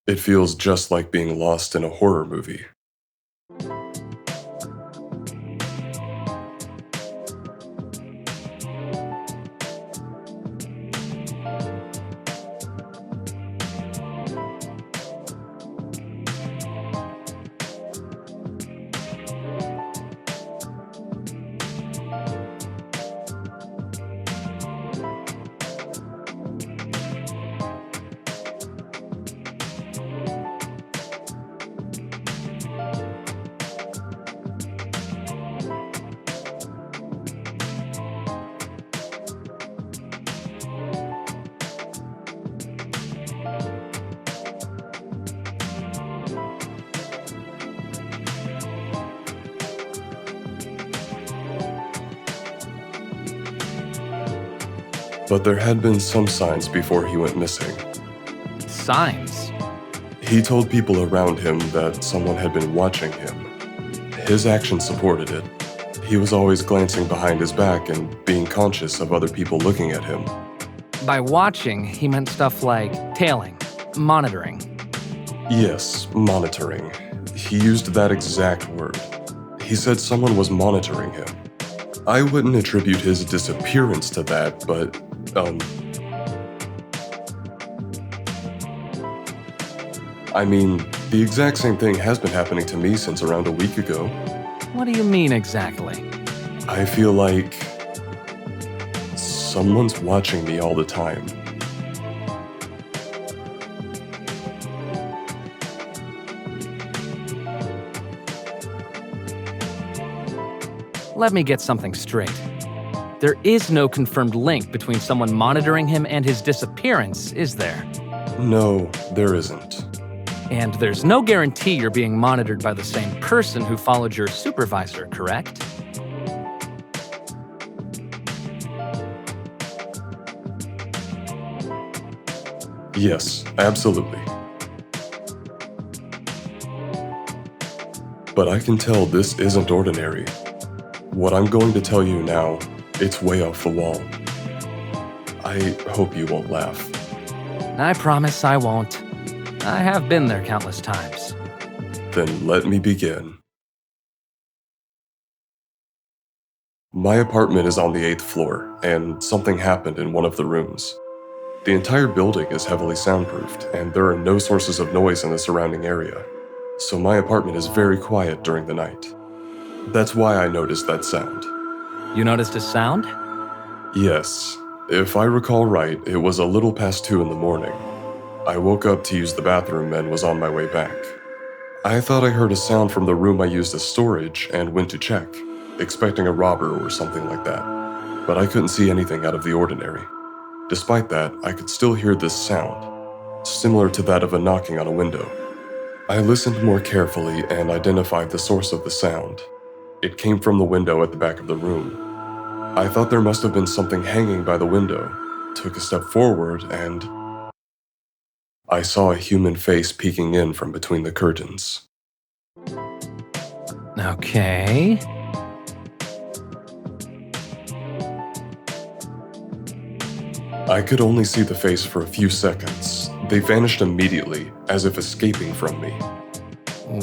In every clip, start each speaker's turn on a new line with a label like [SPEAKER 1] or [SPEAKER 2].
[SPEAKER 1] It feels just like being lost in a horror movie. But there had been some signs before he went missing.
[SPEAKER 2] Signs?
[SPEAKER 1] He told people around him that someone had been watching him. His actions supported it. He was always glancing behind his back and being conscious of other people looking at him.
[SPEAKER 2] By watching, he meant stuff like tailing, monitoring.
[SPEAKER 1] Yes, monitoring. He used that exact word. He said someone was monitoring him. I wouldn't attribute his disappearance to that, but, I mean, the exact same thing has been happening to me since around a week ago.
[SPEAKER 2] What do you mean exactly?
[SPEAKER 1] I feel like someone's watching me all the time.
[SPEAKER 2] Let me get something straight. There is no confirmed link between someone monitoring him and his disappearance, is there?
[SPEAKER 1] No, there isn't.
[SPEAKER 2] And there's no guarantee you're being monitored by the same person who followed your supervisor, correct?
[SPEAKER 1] Yes, absolutely. But I can tell this isn't ordinary. What I'm going to tell you now, it's way off the wall. I hope you won't laugh.
[SPEAKER 2] I promise I won't. I have been there countless times.
[SPEAKER 1] Then let me begin. My apartment is on the 8th floor, and something happened in one of the rooms. The entire building is heavily soundproofed, and there are no sources of noise in the surrounding area, so my apartment is very quiet during the night. That's why I noticed that sound.
[SPEAKER 2] You noticed a sound?
[SPEAKER 1] Yes. If I recall right, it was a little past 2 in the morning. I woke up to use the bathroom and was on my way back. I thought I heard a sound from the room I used as storage and went to check, expecting a robber or something like that. But I couldn't see anything out of the ordinary. Despite that, I could still hear this sound, similar to that of a knocking on a window. I listened more carefully and identified the source of the sound. It came from the window at the back of the room. I thought there must have been something hanging by the window, took a step forward, and I saw a human face peeking in from between the curtains.
[SPEAKER 2] Okay.
[SPEAKER 1] I could only see the face for a few seconds. They vanished immediately, as if escaping from me.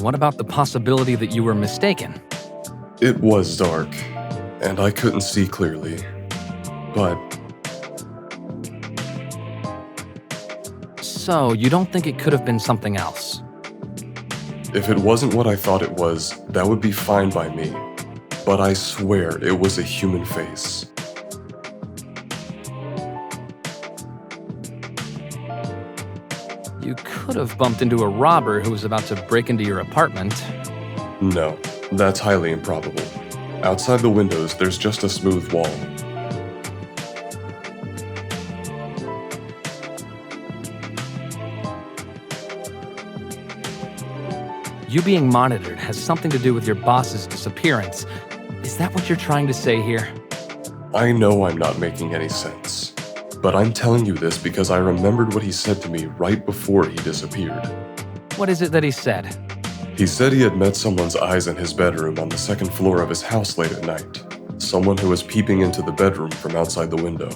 [SPEAKER 2] What about the possibility that you were mistaken?
[SPEAKER 1] It was dark, and I couldn't see clearly. But
[SPEAKER 2] So, you don't think it could have been something else?
[SPEAKER 1] if it wasn't what I thought it was, that would be fine by me. But I swear it was a human face.
[SPEAKER 2] You could have bumped into a robber who was about to break into your apartment.
[SPEAKER 1] No, that's highly improbable. Outside the windows, there's just a smooth wall.
[SPEAKER 2] You being monitored has something to do with your boss's disappearance. Is that what you're trying to say here?
[SPEAKER 1] I know I'm not making any sense, but I'm telling you this because I remembered what he said to me right before he disappeared.
[SPEAKER 2] What is it that he said?
[SPEAKER 1] He said he had met someone's eyes in his bedroom on the 2nd floor of his house late at night. Someone who was peeping into the bedroom from outside the window.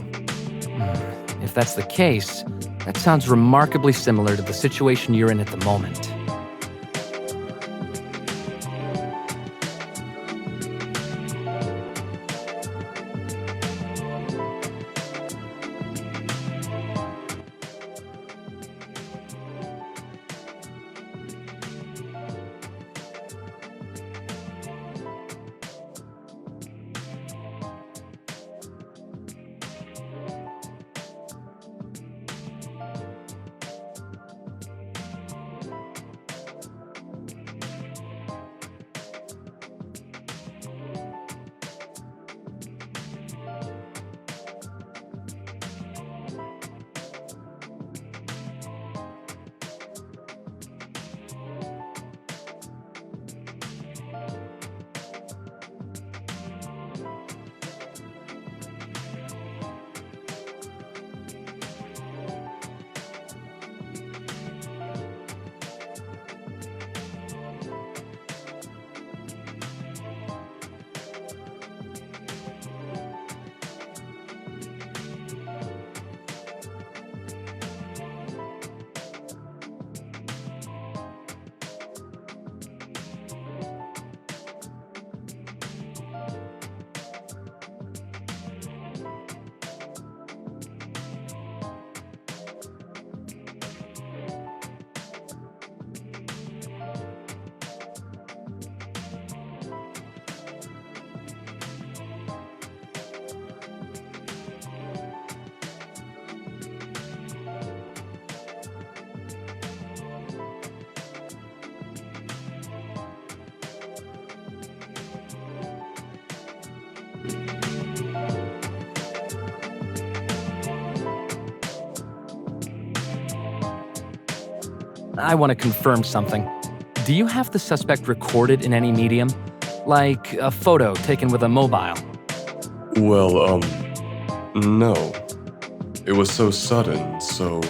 [SPEAKER 2] If that's the case, that sounds remarkably similar to the situation you're in at the moment. I want to confirm something. Do you have the suspect recorded in any medium? Like a photo taken with a mobile?
[SPEAKER 1] Well, no. It was so sudden, so...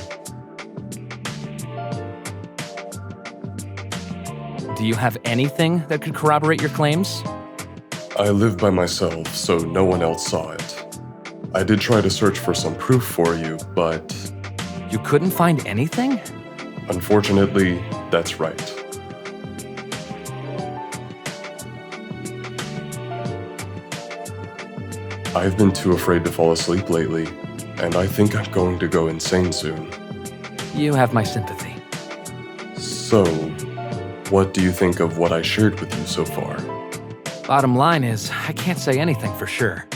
[SPEAKER 2] Do you have anything that could corroborate your claims?
[SPEAKER 1] I live by myself, so no one else saw it. I did try to search for some proof for you, but...
[SPEAKER 2] You couldn't find anything?
[SPEAKER 1] Unfortunately, that's right. I've been too afraid to fall asleep lately, and I think I'm going to go insane soon.
[SPEAKER 2] You have my sympathy.
[SPEAKER 1] So, what do you think of what I shared with you so far?
[SPEAKER 2] Bottom line is, I can't say anything for sure.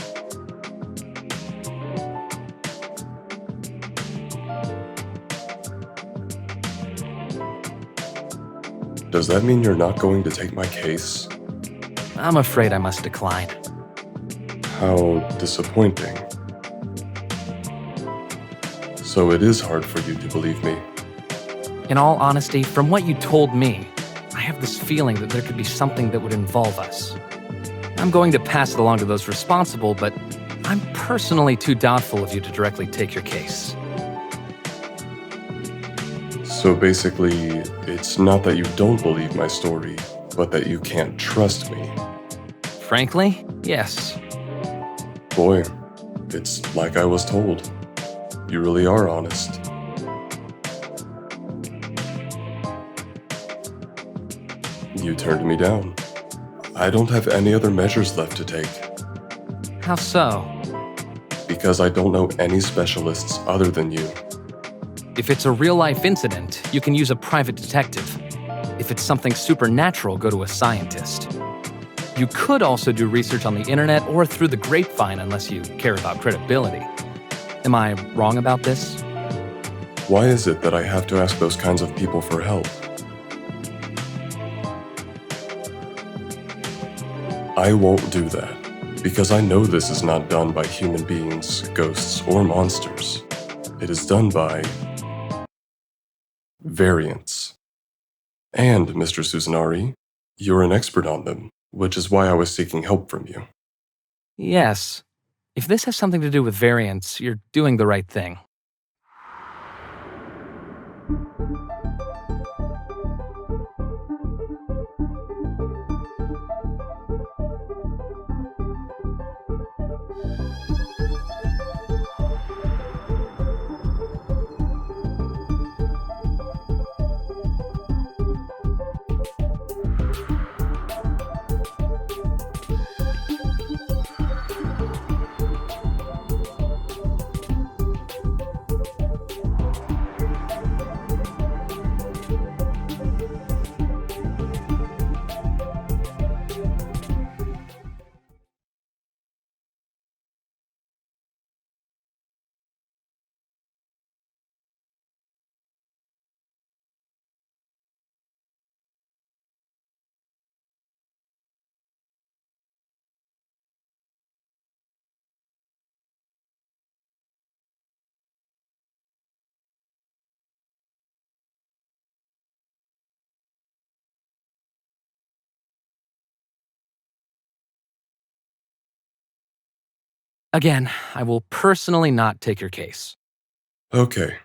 [SPEAKER 1] Does that mean you're not going to take my case?
[SPEAKER 2] I'm afraid I must decline.
[SPEAKER 1] How disappointing. So it is hard for you to believe me.
[SPEAKER 2] In all honesty, from what you told me, I have this feeling that there could be something that would involve us. I'm going to pass it along to those responsible, but I'm personally too doubtful of you to directly take your case.
[SPEAKER 1] So basically, it's not that you don't believe my story, but that you can't trust me.
[SPEAKER 2] Frankly, yes.
[SPEAKER 1] Boy, it's like I was told. You really are honest. You turned me down. I don't have any other measures left to take.
[SPEAKER 2] How so?
[SPEAKER 1] Because I don't know any specialists other than you.
[SPEAKER 2] If it's a real-life incident, you can use a private detective. If it's something supernatural, go to a scientist. You could also do research on the internet or through the grapevine unless you care about credibility. Am I wrong about this?
[SPEAKER 1] Why is it that I have to ask those kinds of people for help? I won't do that, because I know this is not done by human beings, ghosts, or monsters. It is done by... variants. And, Mr. Susanari, you're an expert on them, which is why I was seeking help from you.
[SPEAKER 2] Yes. If this has something to do with variants, you're doing the right thing. Again, I will personally not take your case.
[SPEAKER 1] Okay,